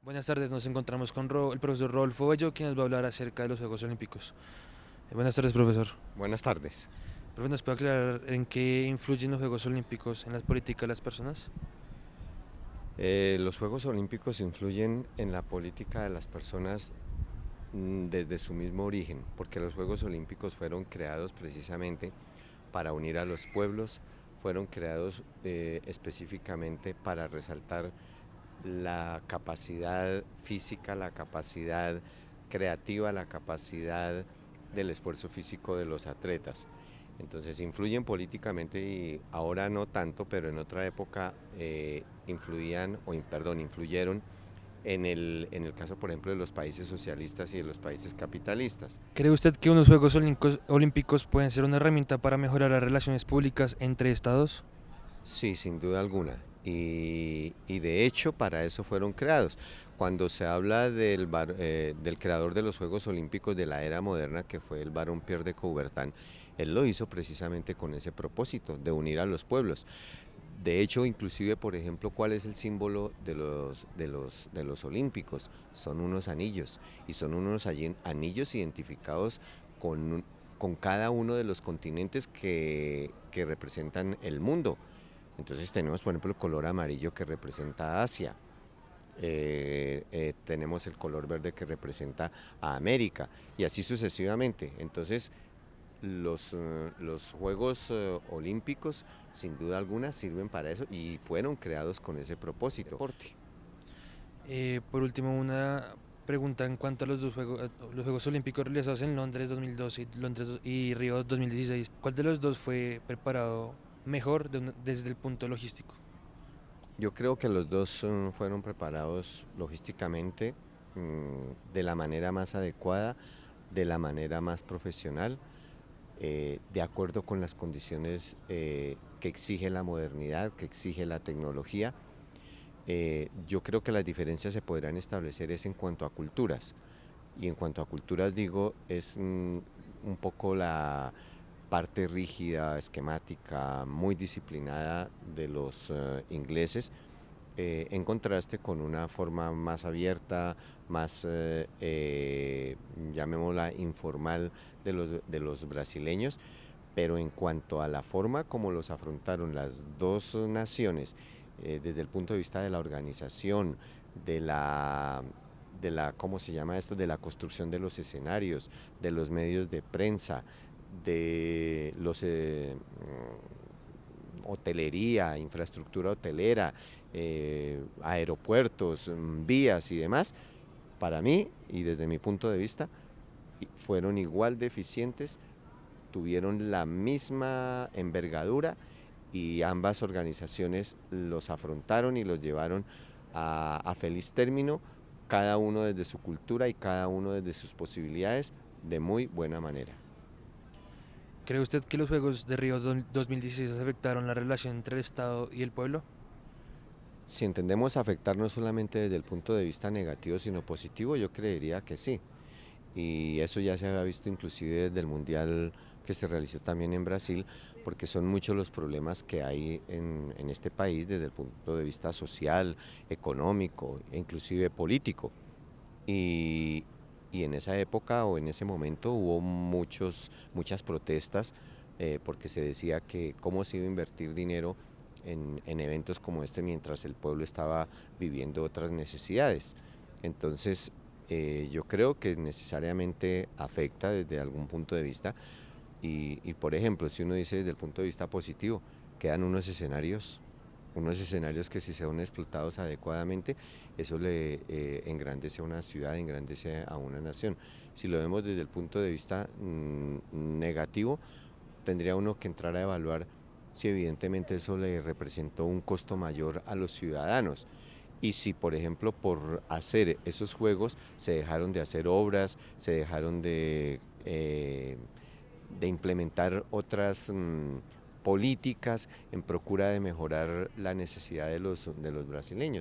Buenas tardes, nos encontramos con el profesor Rodolfo Bello, quien nos va a hablar acerca de los Juegos Olímpicos. Buenas tardes, profesor. Buenas tardes. Profe, ¿nos puede aclarar en qué influyen los Juegos Olímpicos en las políticas de las personas? Los Juegos Olímpicos influyen en la política de las personas desde su mismo origen, porque los Juegos Olímpicos fueron creados precisamente para unir a los pueblos, fueron creados específicamente para resaltar la capacidad física, la capacidad creativa, la capacidad del esfuerzo físico de los atletas. Entonces influyen políticamente y ahora no tanto, pero en otra época influyeron en el caso, por ejemplo, de los países socialistas y de los países capitalistas. ¿Cree usted que unos Juegos Olímpicos pueden ser una herramienta para mejorar las relaciones públicas entre estados? Sí, sin duda alguna. Y de hecho para eso fueron creados. Cuando se habla del creador de los Juegos Olímpicos de la era moderna, que fue el barón Pierre de Coubertin, él lo hizo precisamente con ese propósito, de unir a los pueblos. De hecho, inclusive, por ejemplo, ¿cuál es el símbolo de los olímpicos? Son unos anillos, y son unos anillos identificados con, con cada uno de los continentes que representan el mundo. Entonces tenemos, por ejemplo, el color amarillo que representa a Asia, tenemos el color verde que representa a América, y así sucesivamente. Entonces, los Juegos Olímpicos, sin duda alguna, sirven para eso y fueron creados con ese propósito. Por último, una pregunta en cuanto a los Juegos Olímpicos realizados en Londres 2012 y Río 2016. ¿Cuál de los dos fue preparado mejor desde el punto logístico? Yo creo que los dos fueron preparados logísticamente, de la manera más adecuada, de la manera más profesional, de acuerdo con las condiciones que exige la modernidad, que exige la tecnología. Yo creo que las diferencias se podrán establecer es en cuanto a culturas. Y en cuanto a culturas digo, es un poco la parte rígida, esquemática, muy disciplinada de los ingleses, en contraste con una forma más abierta, más, llamémosla, informal de los brasileños. Pero en cuanto a la forma como los afrontaron las dos naciones, desde el punto de vista de la organización, de la, ¿cómo se llama esto? De la construcción de los escenarios, de los medios de prensa, de los hotelería, infraestructura hotelera, aeropuertos, vías y demás, para mí y desde mi punto de vista, fueron igual de eficientes, tuvieron la misma envergadura y ambas organizaciones los afrontaron y los llevaron a feliz término, cada uno desde su cultura y cada uno desde sus posibilidades, de muy buena manera. ¿Cree usted que los Juegos de Río 2016 afectaron la relación entre el Estado y el pueblo? Si entendemos afectar no solamente desde el punto de vista negativo, sino positivo, yo creería que sí. Y eso ya se había visto inclusive desde el Mundial que se realizó también en Brasil, porque son muchos los problemas que hay en este país desde el punto de vista social, económico e inclusive político. Y, y en esa época o en ese momento hubo muchas protestas, porque se decía que cómo se iba a invertir dinero en eventos como este mientras el pueblo estaba viviendo otras necesidades. Entonces, yo creo que necesariamente afecta desde algún punto de vista y, por ejemplo, si uno dice desde el punto de vista positivo, quedan unos escenarios que si son explotados adecuadamente, eso le engrandece a una ciudad, engrandece a una nación. Si lo vemos desde el punto de vista negativo, tendría uno que entrar a evaluar si evidentemente eso le representó un costo mayor a los ciudadanos. Y si, por ejemplo, por hacer esos juegos se dejaron de hacer obras, se dejaron de implementar otras políticas en procura de mejorar la necesidad de los brasileños.